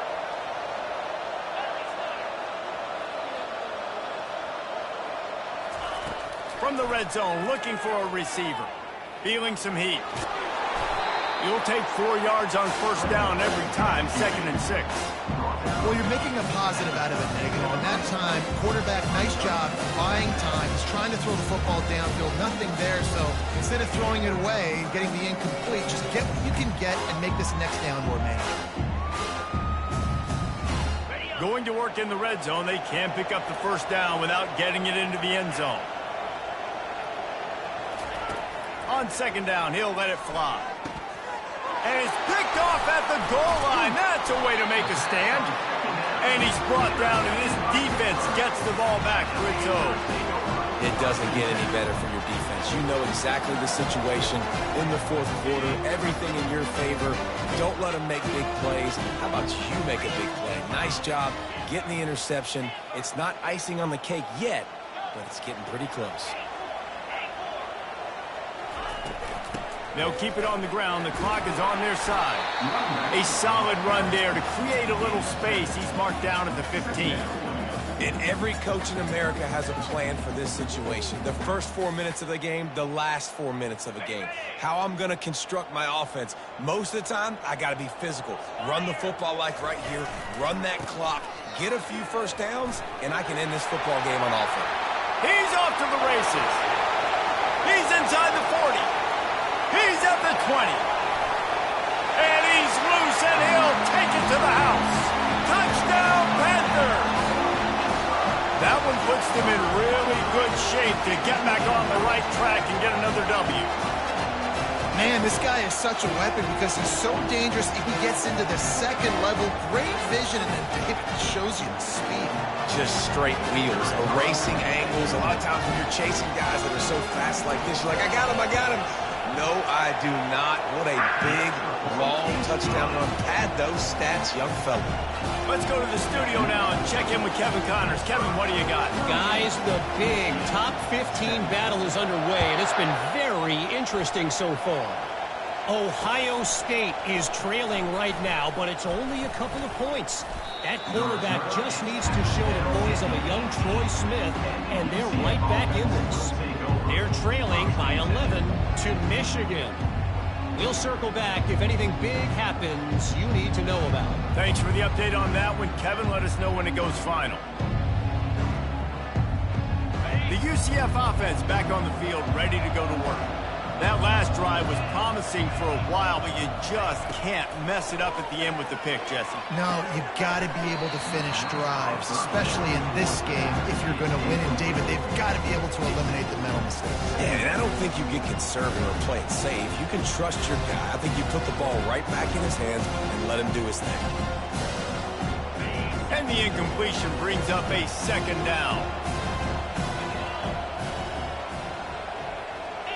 Speaker 1: From the red zone, looking for a receiver. Feeling some heat. You'll take 4 yards on first down every time, 2nd and 6.
Speaker 2: Well, you're making a positive out of a negative, and that time, quarterback, nice job, buying time. He's trying to throw the football downfield, nothing there, so instead of throwing it away and getting the incomplete, just get what you can get and make this next down more manageable.
Speaker 1: Going to work in the red zone, they can pick up the first down without getting it into the end zone. On 2nd down, he'll let it fly. And it's picked off at the goal line. That's a way to make a stand. And he's brought down, and his defense gets the ball back for its own.
Speaker 3: It doesn't get any better from your defense. You know exactly the situation in the fourth quarter. Everything in your favor. Don't let them make big plays. How about you make a big play? Nice job getting the interception. It's not icing on the cake yet, but it's getting pretty close.
Speaker 1: They'll keep it on the ground. The clock is on their side. A solid run there to create a little space. He's marked down at the 15.
Speaker 3: And every coach in America has a plan for this situation. The first 4 minutes of the game, the last 4 minutes of the game. How I'm going to construct my offense. Most of the time, I got to be physical. Run the football like right here. Run that clock. Get a few first downs, and I can end this football game on offense.
Speaker 1: He's off to the races. He's inside the 40. He's at the 20. And he's loose, and he'll take it to the house. Touchdown, Panthers! That one puts them in really good shape to get back on the right track and get another W.
Speaker 2: Man, this guy is such a weapon because he's so dangerous. If he gets into the second level, great vision, and then it shows you the speed.
Speaker 3: Just straight wheels, erasing angles. A lot of times when you're chasing guys that are so fast like this, you're like, I got him, I got him. No, I do not. What a big, long touchdown run. Pad those stats, young fella.
Speaker 1: Let's go to the studio now and check in with Kevin Connors. Kevin, what do you got?
Speaker 5: Guys, the big top 15 battle is underway, and it's been very interesting so far. Ohio State is trailing right now, but it's only a couple of points. That quarterback just needs to show the boys of a young Troy Smith, and they're right back in this. They're trailing by 11 to Michigan. We'll circle back if anything big happens you need to know about.
Speaker 1: Thanks for the update on that one, Kevin. Let us know when it goes final. The UCF offense back on the field, ready to go to work. That last drive was promising for a while, but you just can't mess it up at the end with the pick, Jesse.
Speaker 2: No, you've got to be able to finish drives, especially in this game if you're going to win. And, David, they've got to be able to eliminate the mental mistakes.
Speaker 3: Yeah, and I don't think you get conservative or play it safe. You can trust your guy. I think you put the ball right back in his hands and let him do his thing.
Speaker 1: And the incompletion brings up a second down.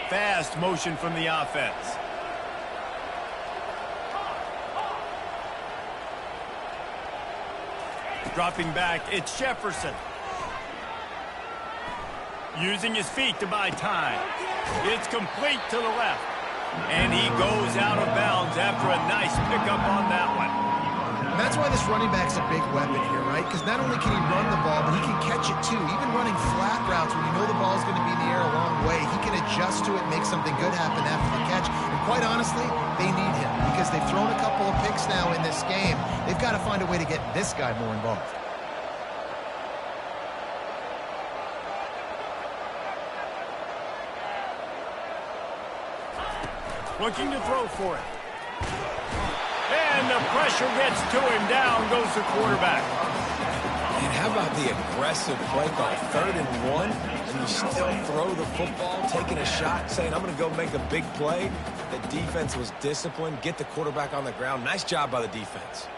Speaker 1: Fast motion from the offense. Dropping back, it's Jefferson. Using his feet to buy time. It's complete to the left. And he goes out of bounds after a nice pickup on that one.
Speaker 2: And that's why this running back's a big weapon here, right? Because not only can he run the ball, but he can catch it too. Even running flat routes when you know the ball's going to be in the air a long way, he can adjust to it, make something good happen after the catch. And quite honestly, they need him because they've thrown a couple of picks now in this game. They've got to find a way to get this guy more involved.
Speaker 1: Looking to throw for it. And the pressure gets to him. Down goes the quarterback.
Speaker 3: And how about the aggressive play call? 3rd and 1, and you still throw the football, taking a shot, saying, I'm going to go make a big play. The defense was disciplined, get the quarterback on the ground. Nice job by the defense.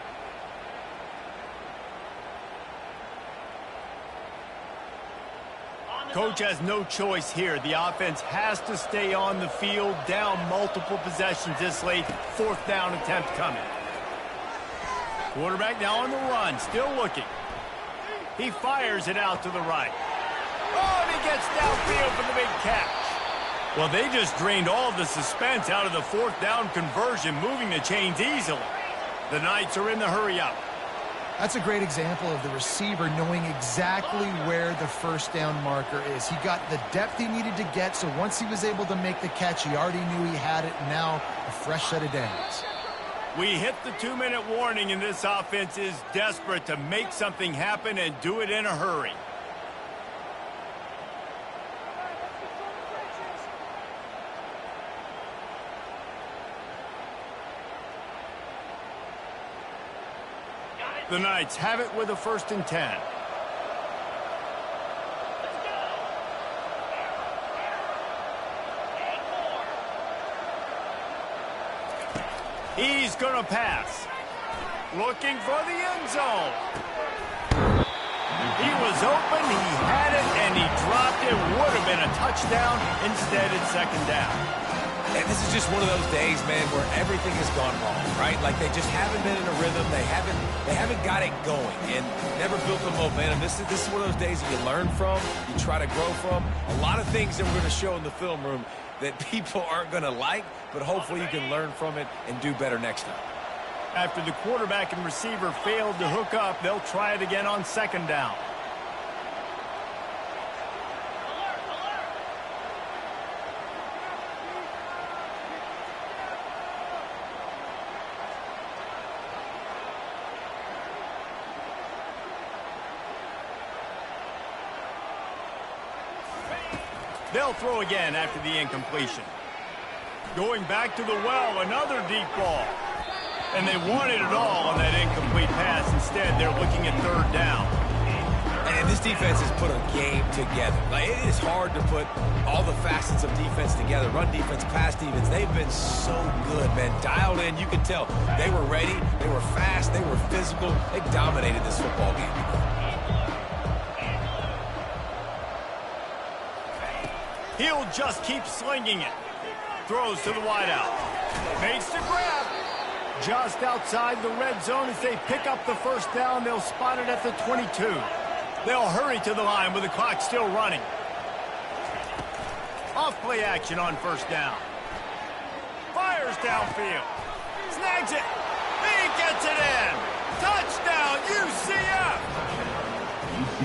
Speaker 1: Coach has no choice here. The offense has to stay on the field, down multiple possessions this late. 4th down attempt coming. Quarterback now on the run, still looking. He fires it out to the right. Oh, and he gets downfield for the big catch. Well, they just drained all the suspense out of the 4th down conversion, moving the chains easily. The Knights are in the hurry-up.
Speaker 2: That's a great example of the receiver knowing exactly where the 1st down marker is. He got the depth he needed to get, so once he was able to make the catch, he already knew he had it, and now a fresh set of downs.
Speaker 1: We hit the 2-minute warning, and this offense is desperate to make something happen and do it in a hurry. The Knights have it with a 1st and 10. He's going to pass. Looking for the end zone. He was open, he had it, and he dropped it. Would have been a touchdown. Instead, it's 2nd down.
Speaker 3: And this is just one of those days, man, where everything has gone wrong, right? Like they just haven't been in a rhythm. They haven't got it going and never built the momentum. This is one of those days that you learn from, you try to grow from. A lot of things that we're going to show in the film room that people aren't going to like, but hopefully you can learn from it and do better next time.
Speaker 1: After the quarterback and receiver failed to hook up, they'll try it again on 2nd down. They'll throw again after the incompletion. Going back to the well, another deep ball. And they wanted it all on that incomplete pass. Instead, they're looking at 3rd down.
Speaker 3: And this defense has put a game together. Like, it is hard to put all the facets of defense together. Run defense, pass defense. They've been so good, man. Dialed in, you can tell. They were ready. They were fast. They were physical. They dominated this football game.
Speaker 1: He'll just keep slinging it. Throws to the wideout. Makes the grab. Just outside the red zone as they pick up the 1st down. They'll spot it at the 22. They'll hurry to the line with the clock still running. Off play action on 1st down. Fire! fires downfield. Snags it. He gets it in. Touchdown, UCF.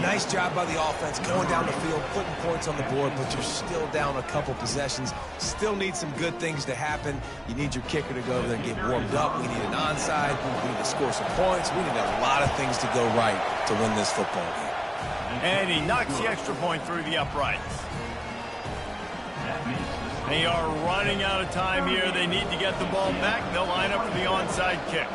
Speaker 3: Nice job by the offense going down the field, putting points on the board, but you're still down a couple possessions. Still need some good things to happen. You need your kicker to go over there and get warmed up. We need an onside. We need to score some points. We need a lot of things to go right to win this football game.
Speaker 1: And he knocks the extra point through the uprights. They are running out of time here. They need to get the ball back. They'll line up for the onside kick.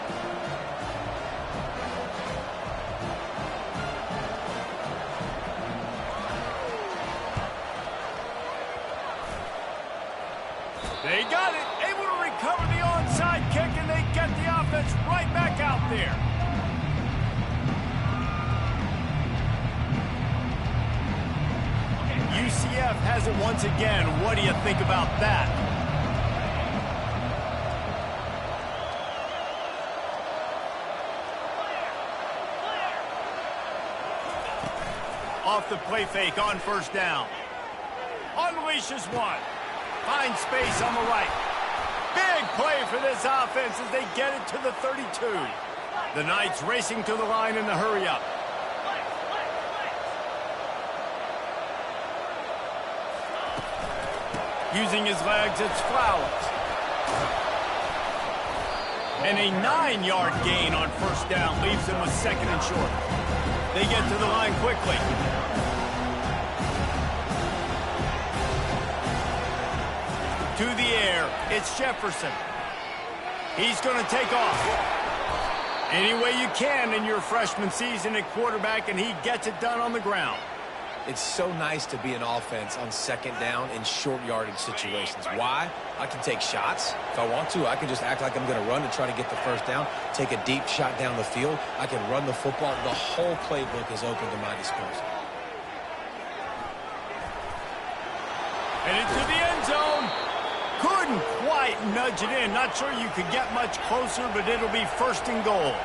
Speaker 1: They got it. Able to recover the onside kick, and they get the offense right back out there. UCF has it once again. What do you think about that? Off the play fake on first down. Unleashes one. Finds space on the right. Big play for this offense as they get it to the 32. The Knights racing to the line in the hurry-up. Using his legs, it's Flowers. And a 9-yard gain on first down leaves them with second and short. They get to the line quickly. To the air, it's Jefferson. He's going to take off. Any way you can in your freshman season at quarterback, and he gets it done on the ground.
Speaker 3: It's so nice to be an offense on second down in short yardage situations. Why? I can take shots. If I want to, I can just act like I'm going to run to try to get the first down, take a deep shot down the field. I can run the football. The whole playbook is open to my disposal.
Speaker 1: And into the end zone. Couldn't quite nudge it in. Not sure you could get much closer, but it'll be first and goal.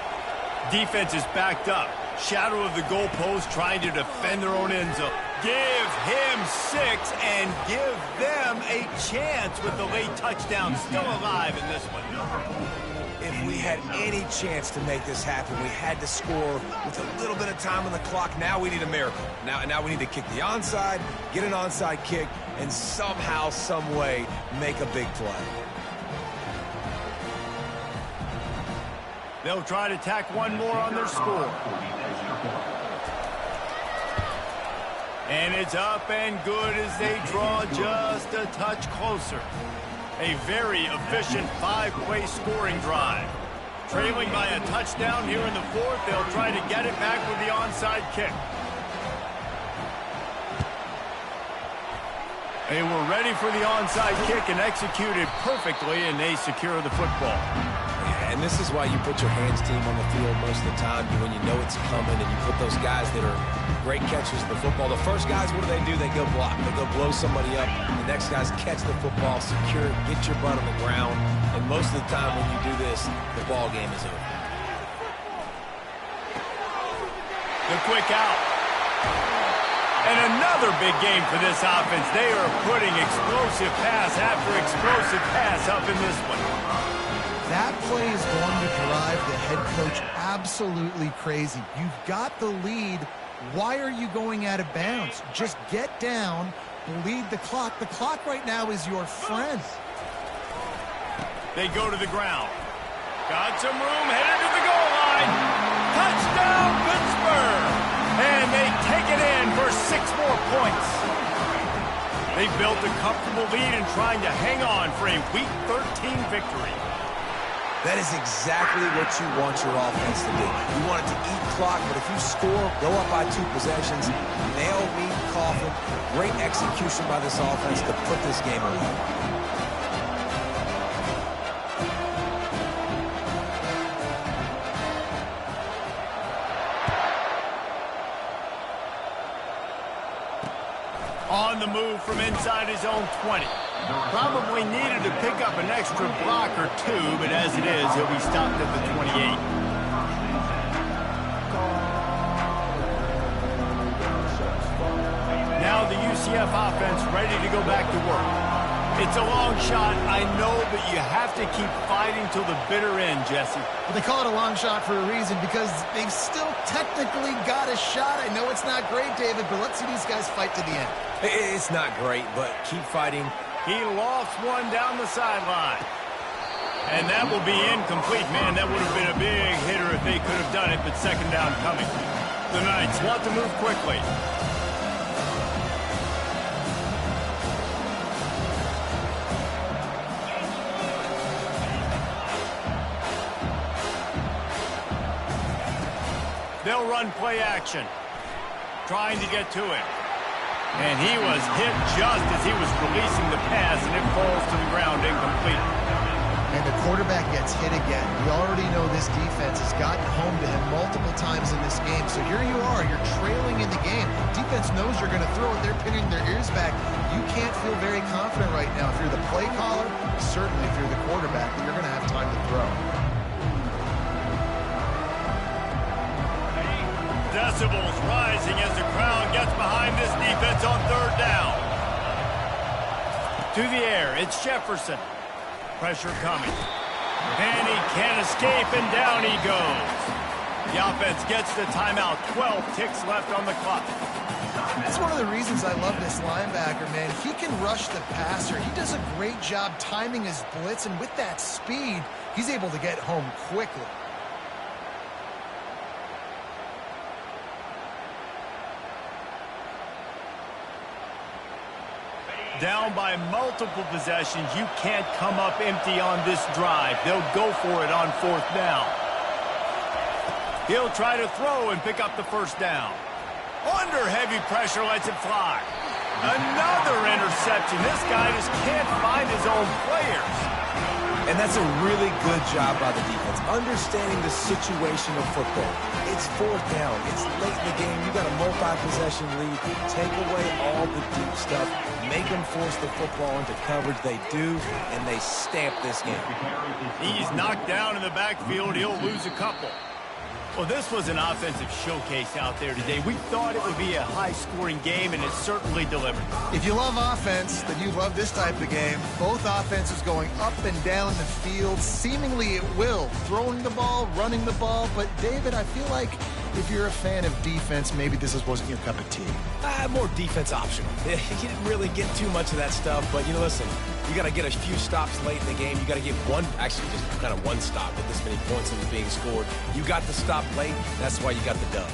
Speaker 1: Defense is backed up. Shadow of the goalpost trying to defend their own end zone. Give him 6 and give them a chance with the late touchdown. Still alive in this one.
Speaker 3: If we had any chance to make this happen, we had to score with a little bit of time on the clock. Now we need a miracle. Now we need to kick the onside, get an onside kick, and somehow, some way, make a big play.
Speaker 1: They'll try to tack one more on their score. And it's up and good as they draw just a touch closer. A very efficient 5-play scoring drive. Trailing by a touchdown here in the fourth, they'll try to get it back with the onside kick. They were ready for the onside kick and executed perfectly, and they secure the football.
Speaker 3: And this is why you put your hands team on the field most of the time when you know it's coming, and you put those guys that are great catchers of the football. The first guys, what do? They go block. They go blow somebody up. The next guys catch the football, secure it, get your butt on the ground. And most of the time when you do this, the ball game is over.
Speaker 1: The quick out. And another big game for this offense. They are putting explosive pass after explosive pass up in this one.
Speaker 2: That play is going to drive the head coach absolutely crazy. You've got the lead. Why are you going out of bounds? Just get down, bleed the clock. The clock right now is your friend.
Speaker 1: They go to the ground. Got some room, headed to the goal line. Touchdown, Pittsburgh! And they take it in for 6 more points. They built a comfortable lead and trying to hang on for a Week 13 victory.
Speaker 3: That is exactly what you want your offense to do. You want it to eat clock, but if you score, go up by 2 possessions, nail, meet, coffin. Great execution by this offense to put this game away.
Speaker 1: On the move from inside his own 20. Probably needed to pick up an extra block or 2, but as it is, he'll be stopped at the 28. Now the UCF offense ready to go back to work. It's a long shot, I know, but you have to keep fighting till the bitter end, Jesse.
Speaker 2: Well, they call it a long shot for a reason because they've still technically got a shot. I know it's not great, David, but let's see these guys fight to the end.
Speaker 3: It's not great, but keep fighting.
Speaker 1: He lost one down the sideline. And that will be incomplete. Man, that would have been a big hitter if they could have done it, but second down coming. The Knights want to move quickly. They'll run play action, trying to get to him. And he was hit just as he was releasing the pass, and it falls to the ground incomplete.
Speaker 2: And the quarterback gets hit again. We already know this defense has gotten home to him multiple times in this game. So here you are, you're trailing in the game. Defense knows you're going to throw it. They're pinning their ears back. You can't feel very confident right now. If you're the play caller, certainly if you're the quarterback, you're going to have time to throw.
Speaker 1: Decibels rising as the crowd gets behind this defense on third down. To the air, it's Jefferson. Pressure coming. And he can't escape, and down he goes. The offense gets the timeout. 12 ticks left on the clock.
Speaker 2: That's one of the reasons I love this linebacker, man. He can rush the passer. He does a great job timing his blitz, and with that speed, he's able to get home quickly.
Speaker 1: Down by multiple possessions, you can't come up empty on this drive. They'll go for it on fourth down. He'll try to throw and pick up the first down. Under heavy pressure, lets it fly. Another interception. This guy just can't find his own players.
Speaker 3: And that's a really good job by the defense, understanding the situation of football. It's fourth down. It's late in the game. You got a multi-possession lead. Take away all the deep stuff. Make them force the football into coverage. They do, and they stamp this game.
Speaker 1: He's knocked down in the backfield. He'll lose a couple. Well, this was an offensive showcase out there today. We thought it would be a high-scoring game, and it certainly delivered.
Speaker 2: If you love offense, then you love this type of game. Both offenses going up and down the field, seemingly at will. Throwing the ball, running the ball. But, David, I feel like if you're a fan of defense, maybe this wasn't your cup of tea.
Speaker 3: More defense optional. You didn't really get too much of that stuff, but, listen, you got to get a few stops late in the game. You got to get just kind of one stop with this many points that was being scored. You got the stop late. That's why you got the dub.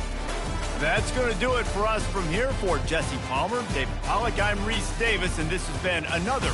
Speaker 1: That's going to do it for us from here. For Jesse Palmer, David Pollack, I'm Reese Davis, and this has been another